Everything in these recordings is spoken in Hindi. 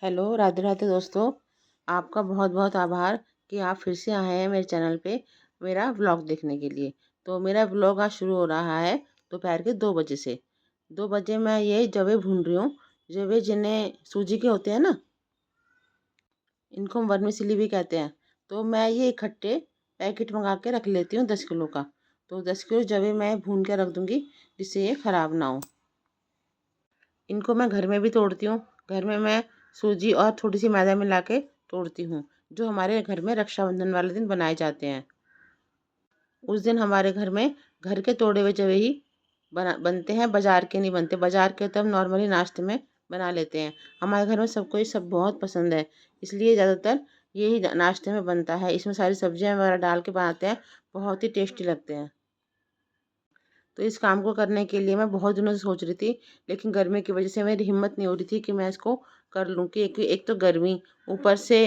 हेलो, राधे राधे दोस्तों। आपका बहुत बहुत आभार कि आप फिर से आए हैं मेरे चैनल पे मेरा व्लॉग देखने के लिए। तो मेरा व्लॉग आज शुरू हो रहा है दोपहर के 2 बजे से। 2 बजे मैं ये जवे भून रही हूँ। जवे जिन्हें सूजी के होते हैं ना, इनको हम वर्मीसेली भी कहते हैं। तो मैं ये इकट्ठे पैकेट मंगा के रख लेती हूँ 10 किलो का। तो 10 किलो जवे मैं भून के रख दूँगी जिससे ये ख़राब ना हो। इनको मैं घर में भी तोड़ती हूँ। घर में मैं सूजी और थोड़ी सी मैदा मिला के तोड़ती हूँ, जो हमारे घर में रक्षाबंधन वाले दिन बनाए जाते हैं। उस दिन हमारे घर में घर के तोड़े हुए जवे ही बनते हैं, बाज़ार के नहीं बनते। बाज़ार के तो हम नॉर्मली नाश्ते में बना लेते हैं। हमारे घर में सबको ये सब बहुत पसंद है, इसलिए ज़्यादातर यही नाश्ते में बनता है। इसमें सारी सब्जियां वगैरह डाल के बनाते हैं, बहुत ही टेस्टी लगते हैं। तो इस काम को करने के लिए मैं बहुत दिनों से सोच रही थी, लेकिन गर्मी की वजह से मेरी हिम्मत नहीं हो रही थी कि मैं इसको कर लूँ। कि एक तो गर्मी, ऊपर से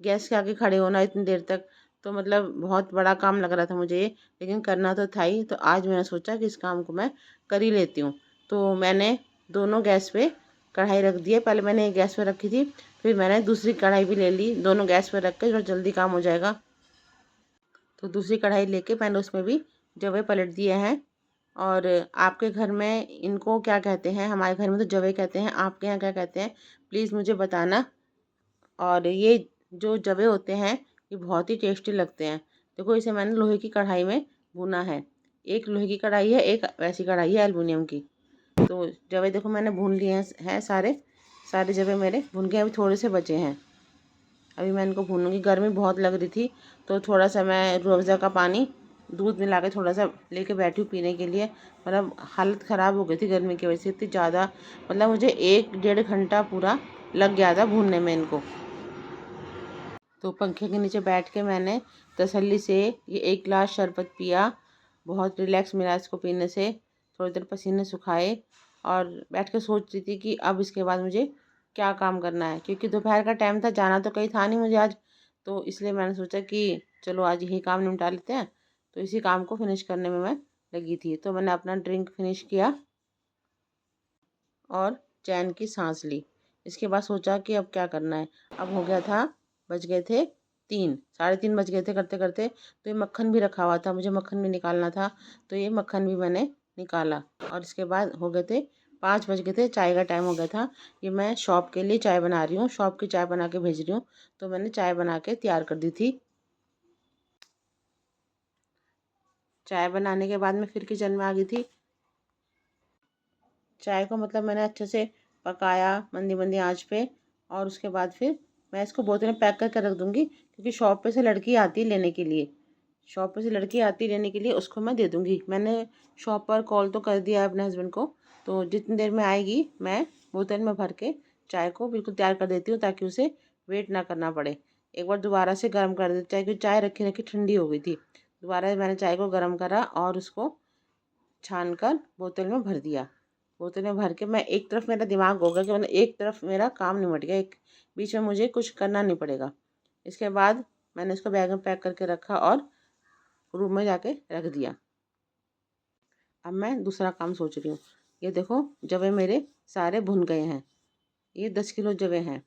गैस के आगे खड़े होना इतनी देर तक, तो मतलब बहुत बड़ा काम लग रहा था मुझे ये। लेकिन करना तो था ही, तो आज मैंने सोचा कि इस काम को मैं कर ही लेती हूँ। तो मैंने दोनों गैस पे कढ़ाई रख दी है। पहले मैंने एक गैस पर रखी थी, फिर मैंने दूसरी कढ़ाई भी ले ली। दोनों गैस पर रख के थोड़ा जल्दी काम हो जाएगा। तो दूसरी कढ़ाई लेके मैंने उसमें भी जवे पलट दिए हैं। और आपके घर में इनको क्या कहते हैं? हमारे घर में तो जवे कहते हैं, आपके यहाँ क्या कहते हैं प्लीज़ मुझे बताना। और ये जो जवे होते हैं ये बहुत ही टेस्टी लगते हैं। देखो, इसे मैंने लोहे की कढ़ाई में भुना है। एक लोहे की कढ़ाई है, एक वैसी कढ़ाई है एल्युमिनियम की। तो जवे देखो मैंने भून लिए हैं सारे सारे जवे मेरे भुन के अभी थोड़े से बचे हैं। अभी मैं इनको भूनूंगी। गर्मी बहुत लग रही थी, तो थोड़ा सा मैं रूह अफ़ज़ा का पानी दूध मिला के थोड़ा सा लेके बैठी हूँ पीने के लिए। मतलब हालत ख़राब हो गई थी गर्मी की वजह से, इतनी ज़्यादा। मतलब मुझे 1 डेढ़ घंटा पूरा लग गया था भूनने में इनको। तो पंखे के नीचे बैठ के मैंने तसल्ली से ये 1 गिलास शरबत पिया। बहुत रिलैक्स मिला इसको पीने से। थोड़ी देर पसीने सुखाए और बैठ के सोच रही थी कि अब इसके बाद मुझे क्या काम करना है, क्योंकि दोपहर का टाइम था, जाना तो कहीं था नहीं मुझे आज। तो इसलिए मैंने सोचा कि चलो आज यही काम निपटा लेते हैं। तो इसी काम को फिनिश करने में मैं लगी थी। तो मैंने अपना ड्रिंक फिनिश किया और चैन की सांस ली। इसके बाद सोचा कि अब क्या करना है। अब हो गया था, बज गए थे 3, साढ़े 3 बज गए थे करते करते। तो ये मक्खन भी रखा हुआ था, मुझे मक्खन भी निकालना था। तो ये मक्खन भी मैंने निकाला। और इसके बाद हो गए थे 5 बज गए थे, चाय का टाइम हो गया था। ये मैं शॉप के लिए चाय बना रही हूँ, शॉप की चाय बना के भेज रही हूँ। तो मैंने चाय बना के तैयार कर दी थी। चाय बनाने के बाद मैं फिर किचन में आ गई थी। चाय को मतलब मैंने अच्छे से पकाया मंदी मंदी आंच पे। और उसके बाद फिर मैं इसको बोतल में पैक करके रख दूँगी, क्योंकि शॉप पे से लड़की आती है लेने के लिए। शॉप पे से लड़की आती है लेने के लिए, उसको मैं दे दूँगी। मैंने शॉप पर कॉल तो कर दिया है अपने हस्बैंड को। तो जितनी देर में आएगी मैं बोतल में भर के चाय को बिल्कुल तैयार कर देती हूँ, ताकि उसे वेट ना करना पड़े। एक बार दोबारा से गर्म कर देती चाय, क्योंकि चाय रखी रखी ठंडी हो गई थी। दोबारा मैंने चाय को गर्म करा और उसको छान कर बोतल में भर दिया। बोतल में भर के मैं एक तरफ मेरा दिमाग होगा कि मतलब एक तरफ मेरा काम निपट गया, एक बीच में मुझे कुछ करना नहीं पड़ेगा। इसके बाद मैंने इसको बैग में पैक करके रखा और रूम में जाके रख दिया। अब मैं दूसरा काम सोच रही हूँ। ये देखो, जवे मेरे सारे भुन गए हैं। ये 10 किलो जवे हैं।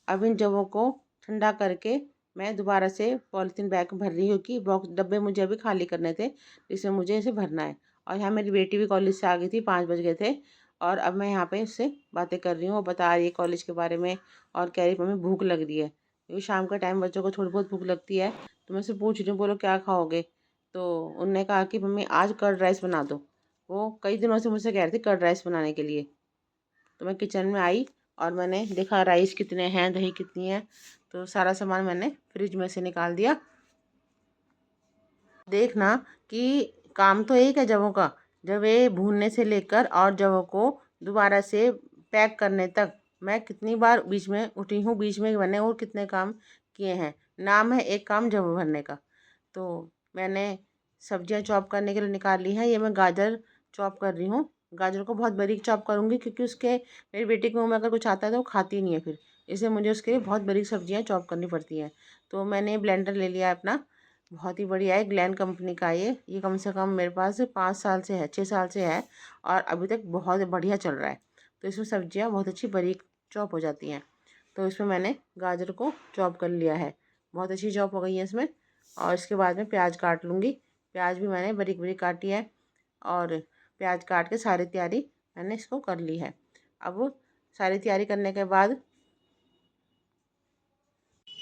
अब इन जवों को ठंडा करके मैं दोबारा से पॉलीथीन बैग में भर रही हूँ कि बॉक्स डब्बे मुझे अभी खाली करने थे, जिसमें मुझे इसे भरना है। और यहाँ मेरी बेटी भी कॉलेज से आ गई थी, 5 बज गए थे। और अब मैं यहाँ पे उससे बातें कर रही हूँ, वो बता रही है कॉलेज के बारे में। और कह रही मम्मी भूख लग रही है, क्योंकि शाम का टाइम बच्चों को थोड़ी बहुत भूख लगती है। तो मैं उससे पूछ रही हूँ बोलो क्या खाओगे। तो उनने कहा कि मम्मी आज कर्ड राइस बना दो। वो कई दिनों से मुझसे कह रही थी कर्ड राइस बनाने के लिए। तो मैं किचन में आई और मैंने देखा राइस कितने हैं, दही कितनी है। तो सारा सामान मैंने फ्रिज में से निकाल दिया। देखना कि काम तो एक है जवों का। जवे भूनने से लेकर और जवों को दोबारा से पैक करने तक मैं कितनी बार बीच में उठी हूँ, बीच में मैंने और कितने काम किए हैं। नाम है एक काम जव भरने का। तो मैंने सब्जियां चॉप करने के लिए निकाल ली हैं। ये मैं गाजर चॉप कर रही हूँ। गाजर को बहुत बारीक चॉप करूँगी, क्योंकि उसके मेरी बेटी के मुँह में अगर कुछ आता है तो वो खाती नहीं है फिर। इसलिए मुझे उसके लिए बहुत बारीक सब्जियां चॉप करनी पड़ती हैं। तो मैंने ब्लेंडर ले लिया है अपना, बहुत ही बढ़िया है, ग्लैन कंपनी का। ये कम से कम मेरे पास 5 साल से है, 6 साल से है। और अभी तक बहुत बढ़िया चल रहा है। तो इसमें सब्जियां बहुत अच्छी बारीक चॉप हो जाती हैं। तो इसमें मैंने गाजर को चॉप कर लिया है, बहुत अच्छी चॉप हो गई है इसमें। और इसके बाद में प्याज काट लूँगी। प्याज भी मैंने बारीक बारीक काटी है और प्याज काट के सारी तैयारी मैंने इसको कर ली है। अब सारी तैयारी करने के बाद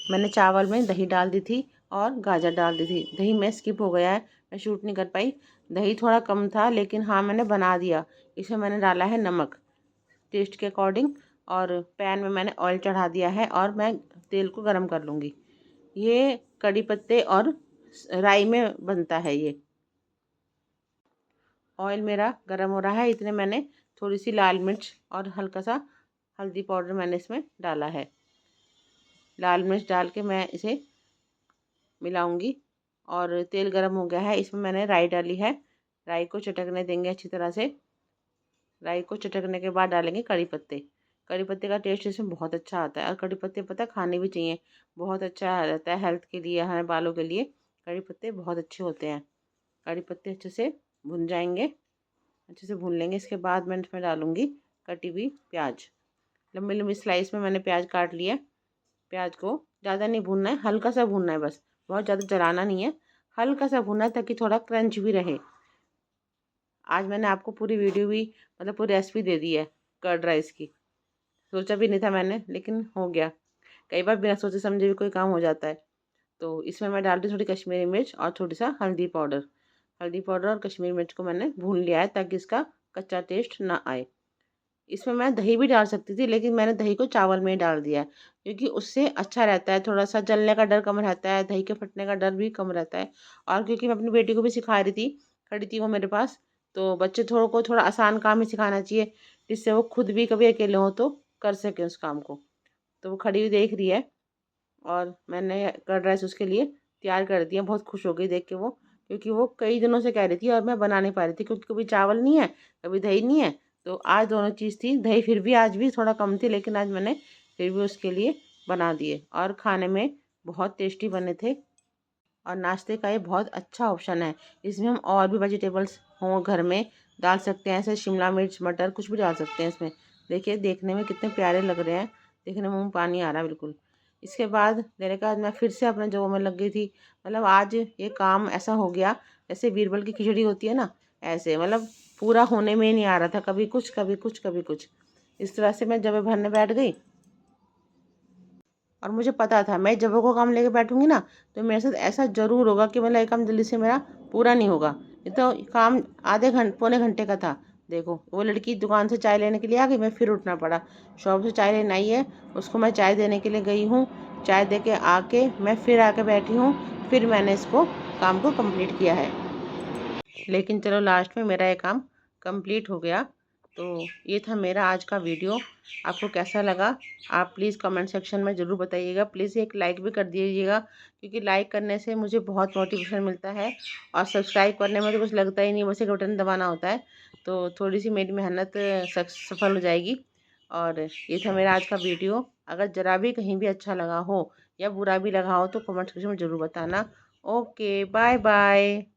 मैंने चावल में दही डाल दी थी और गाजर डाल दी थी। दही में स्किप हो गया है, मैं शूट नहीं कर पाई। दही थोड़ा कम था, लेकिन हाँ मैंने बना दिया। इसमें मैंने डाला है नमक टेस्ट के अकॉर्डिंग, और पैन में मैंने ऑयल चढ़ा दिया है और मैं तेल को गरम कर लूँगी। ये कड़ी पत्ते और राई में बनता है ये। ऑयल मेरा गरम हो रहा है, इतने मैंने थोड़ी सी लाल मिर्च और हल्का सा हल्दी पाउडर मैंने इसमें डाला है। लाल मिर्च डाल के मैं इसे मिलाऊंगी। और तेल गरम हो गया है, इसमें मैंने राई डाली है। राई को चटकने देंगे अच्छी तरह से। राई को चटकने के बाद डालेंगे कड़ी पत्ते। कड़ी पत्ते का टेस्ट इसमें बहुत अच्छा आता है, और कड़ी पत्ते पता खाने भी चाहिए, बहुत अच्छा रहता है हेल्थ के लिए, हमारे बालों के लिए कड़ी पत्ते बहुत अच्छे होते हैं। कड़ी पत्ते अच्छे से भुन जाएंगे, अच्छे से भून लेंगे। इसके बाद मैं इसमें डालूँगी कटी हुई प्याज। लंबी लंबी स्लाइस में मैंने प्याज काट लिया। प्याज को ज़्यादा नहीं भूनना है, हल्का सा भूनना है बस, बहुत ज़्यादा जलाना नहीं है, हल्का सा भूनना है ताकि थोड़ा क्रंच भी रहे। आज मैंने आपको पूरी वीडियो भी मतलब पूरी रेसिपी दे दी है कर्ड राइस की। सोचा भी नहीं था मैंने, लेकिन हो गया। कई बार बिना सोचे समझे भी कोई काम हो जाता है। तो इसमें मैं डाल दी थोड़ी कश्मीरी मिर्च और थोड़ी सा हल्दी पाउडर। हल्दी पाउडर और कश्मीरी मिर्च को मैंने भून लिया है ताकि इसका कच्चा टेस्ट ना आए। इसमें मैं दही भी डाल सकती थी, लेकिन मैंने दही को चावल में ही डाल दिया है, क्योंकि उससे अच्छा रहता है, थोड़ा सा जलने का डर कम रहता है, दही के फटने का डर भी कम रहता है। और क्योंकि मैं अपनी बेटी को भी सिखा रही थी, खड़ी थी वो मेरे पास, तो बच्चे थोड़ों को थोड़ा आसान काम ही सिखाना चाहिए, जिससे वो खुद भी कभी अकेले हों तो कर सकें उस काम को। तो वो खड़ी हुई देख रही है, और मैंने कर्ड राइस उसके लिए तैयार कर दिया। बहुत खुश हो गई देख के वो, क्योंकि वो कई दिनों से कह रही थी और मैं बना नहीं पा रही थी, क्योंकि कभी चावल नहीं है, कभी दही नहीं है। तो आज दोनों चीज़ थी, दही फिर भी आज भी थोड़ा कम थी, लेकिन आज मैंने फिर भी उसके लिए बना दिए, और खाने में बहुत टेस्टी बने थे। और नाश्ते का ये बहुत अच्छा ऑप्शन है। इसमें हम और भी वेजिटेबल्स हों घर में डाल सकते हैं, ऐसे शिमला मिर्च मटर कुछ भी डाल सकते हैं इसमें। देखिए देखने में कितने प्यारे लग रहे हैं, देखने में मुँह में पानी आ रहा है बिल्कुल। इसके बाद देने के बाद मैं फिर से अपने जॉब में लग गई थी। मतलब आज ये काम ऐसा हो गया जैसे बीरबल की खिचड़ी होती है ना, ऐसे मतलब पूरा होने में ही नहीं आ रहा था, कभी कुछ कभी कुछ कभी कुछ। इस तरह से मैं जब भरने बैठ गई, और मुझे पता था मैं जब को काम लेके बैठूंगी ना, तो मेरे साथ ऐसा ज़रूर होगा कि मतलब एक काम जल्दी से मेरा पूरा नहीं होगा। ये तो काम आधे घंटे पौने घंटे का था। देखो वो लड़की दुकान से चाय लेने के लिए आ गई, मैं फिर उठना पड़ा। शॉप से चाय लेने आई है, उसको मैं चाय देने के लिए गई हूँ। चाय दे के आके मैं फिर आके बैठी हूँ, फिर मैंने इसको काम को कंप्लीट किया है। लेकिन चलो लास्ट में मेरा ये काम कंप्लीट हो गया। तो ये था मेरा आज का वीडियो। आपको कैसा लगा आप प्लीज़ कमेंट सेक्शन में ज़रूर बताइएगा। प्लीज़ एक लाइक भी कर दीजिएगा, क्योंकि लाइक करने से मुझे बहुत मोटिवेशन मिलता है। और सब्सक्राइब करने में तो कुछ लगता ही नहीं, बस एक बटन दबाना होता है। तो थोड़ी सी मेरी मेहनत सफल हो जाएगी। और ये था मेरा आज का वीडियो। अगर ज़रा भी कहीं भी अच्छा लगा हो या बुरा भी लगा हो तो कमेंट सेक्शन में ज़रूर बताना। Okay bye bye.